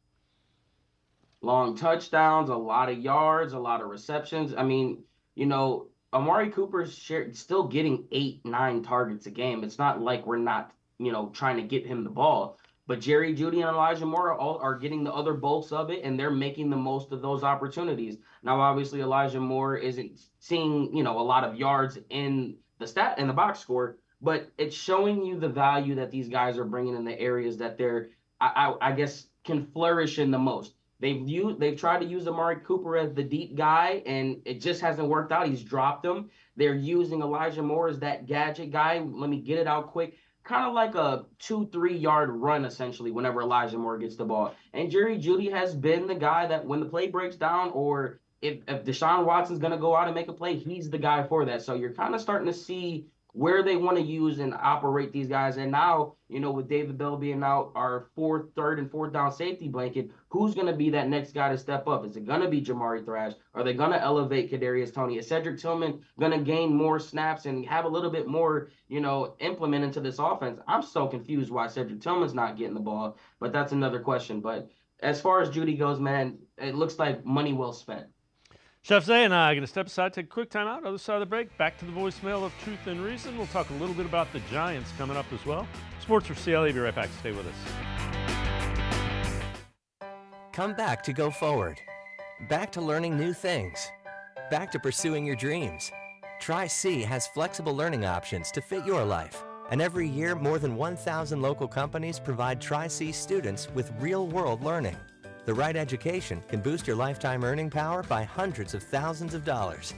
Long touchdowns, a lot of yards, a lot of receptions. I mean, Amari Cooper's still getting 8-9 targets a game. It's not like we're not, trying to get him the ball. But Jerry Jeudy and Elijah Moore are getting the other bulks of it, and they're making the most of those opportunities. Now, obviously, Elijah Moore isn't seeing, a lot of yards in the box score, but it's showing you the value that these guys are bringing in the areas that they're, I guess, can flourish in the most. They've tried to use Amari Cooper as the deep guy, and it just hasn't worked out. He's dropped him. They're using Elijah Moore as that gadget guy. Let me get it out quick. Kind of like a 2-3 yard run, essentially, whenever Elijah Moore gets the ball. And Jerry Jeudy has been the guy that when the play breaks down or if Deshaun Watson's going to go out and make a play, he's the guy for that. So you're kind of starting to see where they want to use and operate these guys. And now, with David Bell being out, our third and fourth down safety blanket, who's going to be that next guy to step up? Is it going to be Jamari Thrash? Are they going to elevate Kadarius Toney? Is Cedric Tillman going to gain more snaps and have a little bit more, implement into this offense? I'm so confused why Cedric Tillman's not getting the ball, but that's another question. But as far as Jeudy goes, man, it looks like money well spent. Chef Zay and I are going to step aside, take a quick time out. Other side of the break, back to the voicemail of Truth and Reason. We'll talk a little bit about the Giants coming up as well. Sports4CLE, be right back. Stay with us. Come back to go forward. Back to learning new things. Back to pursuing your dreams. Tri-C has flexible learning options to fit your life. And every year, more than 1,000 local companies provide Tri-C students with real-world learning. The right education can boost your lifetime earning power by hundreds of thousands of dollars.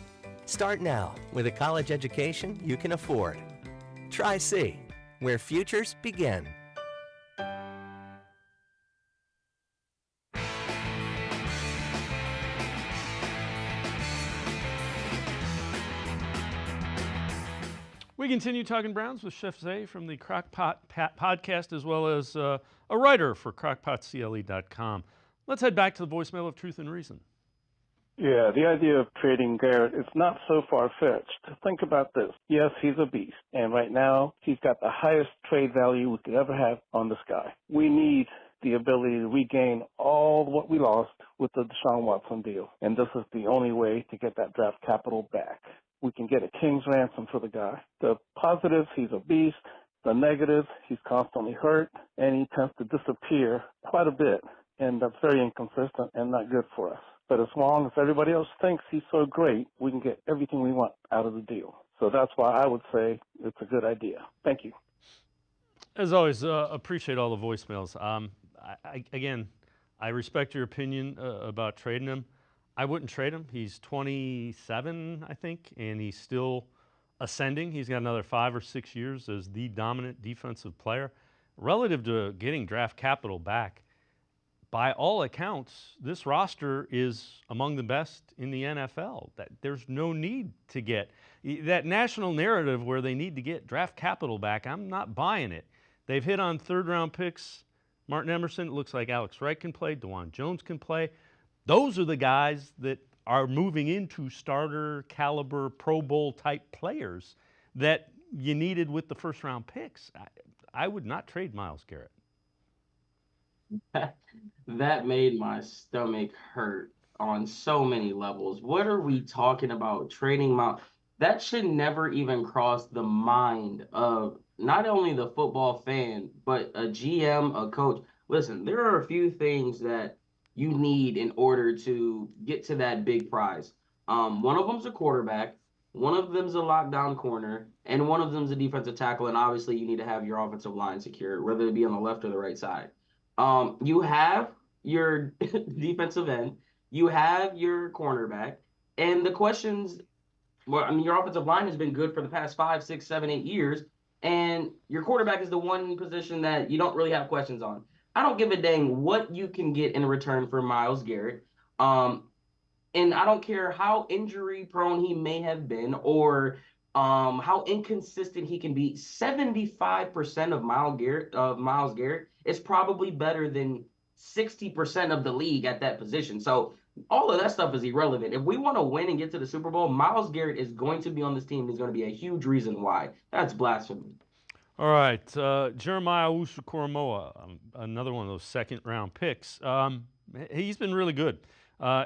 Start now with a college education you can afford. Tri-C, where futures begin. We continue talking Browns with Chef Zay from the CrocPot Podcast, as well as a writer for CrocPotCLE.com. Let's head back to the voicemail of Truth and Reason. Yeah, the idea of trading Garrett is not so far-fetched. Think about this. Yes, he's a beast, and right now he's got the highest trade value we could ever have on this guy. We need the ability to regain all what we lost with the Deshaun Watson deal, and this is the only way to get that draft capital back. We can get a king's ransom for the guy. The positives, he's a beast. The negatives, he's constantly hurt, and he tends to disappear quite a bit. And that's very inconsistent and not good for us. But as long as everybody else thinks he's so great, we can get everything we want out of the deal. So that's why I would say it's a good idea. Thank you. As always, appreciate all the voicemails. I respect your opinion about trading him. I wouldn't trade him. He's 27, I think, and he's still ascending. He's got another 5 or 6 years as the dominant defensive player. Relative to getting draft capital back, by all accounts, this roster is among the best in the NFL. That there's no need to get that national narrative where they need to get draft capital back. I'm not buying it. They've hit on third-round picks. Martin Emerson, it looks like Alex Wright can play. DeJuan Jones can play. Those are the guys that are moving into starter caliber Pro Bowl type players that you needed with the first-round picks. I would not trade Myles Garrett. That made my stomach hurt on so many levels. What are we talking about? Trading Mount. That should never even cross the mind of not only the football fan, but a GM, a coach. Listen, there are a few things that you need in order to get to that big prize. One of them's a quarterback, one of them's a lockdown corner, and one of them's a defensive tackle. And obviously, you need to have your offensive line secure, whether it be on the left or the right side. You have your defensive end, you have your cornerback, and the questions. Well, I mean, your offensive line has been good for the past 5, 6, 7, 8 years, and your quarterback is the one position that you don't really have questions on. I don't give a dang what you can get in return for Myles Garrett. And I don't care how injury prone he may have been or how inconsistent he can be. 75% of Myles Garrett is probably better than 60% of the league at that position. So all of that stuff is irrelevant. If we want to win and get to the Super Bowl, Myles Garrett is going to be on this team. He's going to be a huge reason why. That's blasphemy. All right, Jeremiah Owusu-Koramoah, another one of those second-round picks. He's been really good.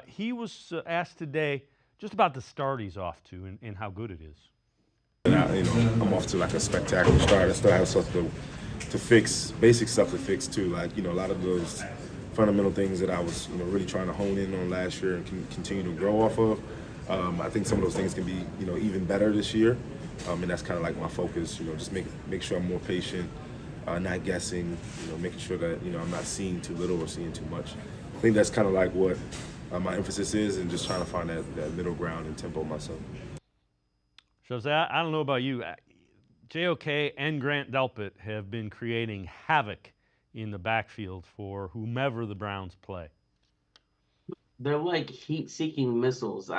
He was asked today just about the start he's off to and how good it is. I'm off to like a spectacular start. I still have stuff to fix, basic stuff to fix too. Like, a lot of those fundamental things that I was, really trying to hone in on last year and continue to grow off of. I think some of those things can be, even better this year. And that's kind of like my focus, just make sure I'm more patient, not guessing, making sure that, I'm not seeing too little or seeing too much. I think that's kind of like what my emphasis is, and just trying to find that middle ground and tempo myself. Jose, I don't know about you. JOK and Grant Delpit have been creating havoc in the backfield for whomever the Browns play. They're like heat-seeking missiles.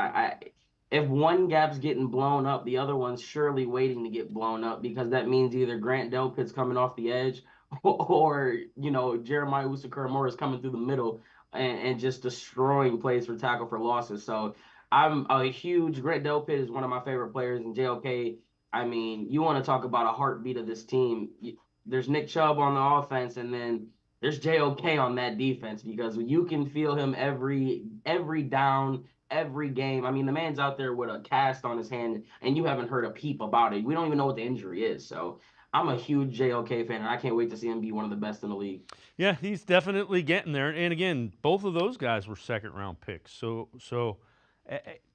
If one gap's getting blown up, the other one's surely waiting to get blown up, because that means either Grant Delpit's coming off the edge or Jeremiah Owusu-Koramoah is coming through the middle and just destroying plays for tackle for losses. So I'm a huge Grant Delpit is one of my favorite players, and JOK, I mean, you want to talk about a heartbeat of this team. There's Nick Chubb on the offense, and then there's JOK on that defense, because you can feel him every down, every game. I mean, the man's out there with a cast on his hand, and you haven't heard a peep about it. We don't even know what the injury is. So I'm a huge JOK fan, and I can't wait to see him be one of the best in the league. Yeah, he's definitely getting there. And again, both of those guys were second-round picks. So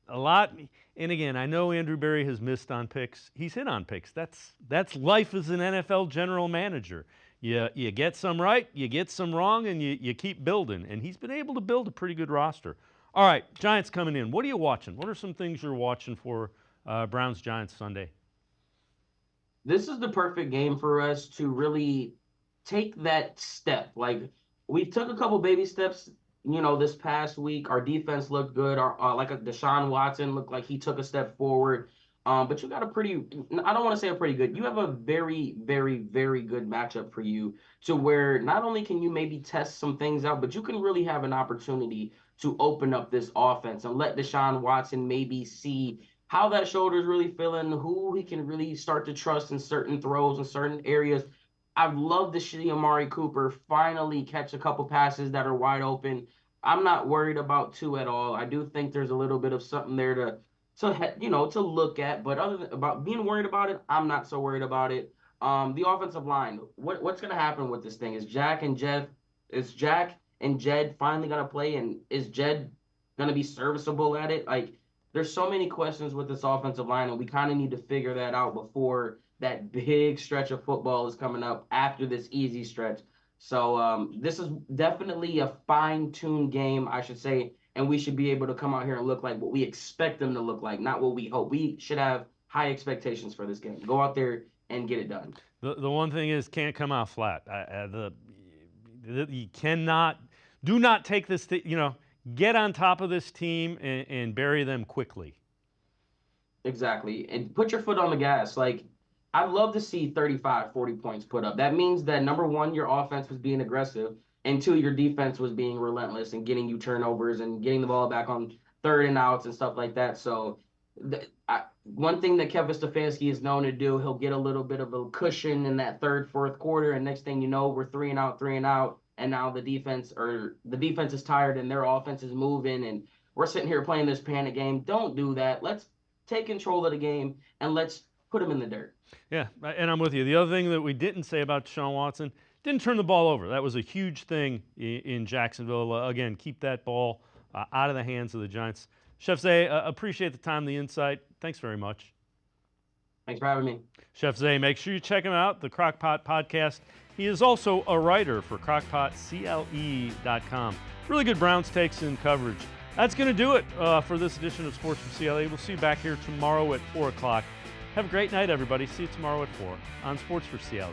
a lot. And again, I know Andrew Berry has missed on picks. He's hit on picks. That's life as an NFL general manager. You get some right, you get some wrong, and you keep building. And he's been able to build a pretty good roster. All right, Giants coming in. What are you watching? What are some things you're watching for Browns-Giants Sunday? This is the perfect game for us to really take that step. Like, we took a couple baby steps, this past week. Our defense looked good. Like a Deshaun Watson looked like he took a step forward. But you got I don't want to say a pretty good, you have a very, very, very good matchup for you, to where not only can you maybe test some things out, but you can really have an opportunity to open up this offense and let Deshaun Watson maybe see how that shoulder is really feeling, who he can really start to trust in certain throws in certain areas. I'd love to see Amari Cooper finally catch a couple passes that are wide open. I'm not worried about Tua at all. I do think there's a little bit of something there to look at, but other than about being worried about it, I'm not so worried about it. The offensive line, what's going to happen with this thing? Is Jack and Jed finally going to play, and is Jed going to be serviceable at it? Like, there's so many questions with this offensive line, and we kind of need to figure that out before that big stretch of football is coming up after this easy stretch. So this is definitely a fine-tuned game, I should say, and we should be able to come out here and look like what we expect them to look like, not what we hope. We should have high expectations for this game. Go out there and get it done. The one thing is, can't come out flat. You cannot, do not take this, get on top of this team and bury them quickly. Exactly. And put your foot on the gas. Like, I'd love to see 35, 40 points put up. That means that, number one, your offense was being aggressive, and two, your defense was being relentless and getting you turnovers and getting the ball back on third and outs and stuff like that. So one thing that Kevin Stefanski is known to do, he'll get a little bit of a cushion in that third, fourth quarter, and next thing you know, we're 3 and out. and now the defense is tired and their offense is moving and we're sitting here playing this panic game. Don't do that. Let's take control of the game and let's put them in the dirt. Yeah, and I'm with you. The other thing that we didn't say about Deshaun Watson, didn't turn the ball over. That was a huge thing in Jacksonville. Again, keep that ball out of the hands of the Giants. Chef Zay, appreciate the time, the insight. Thanks very much. Thanks for having me. Chef Zay, make sure you check him out, the CrocPot Podcast. He is also a writer for CrocPotCLE.com. Really good Browns takes and coverage. That's going to do it for this edition of Sports for CLE. We'll see you back here tomorrow at 4 o'clock. Have a great night, everybody. See you tomorrow at 4 on Sports for CLE.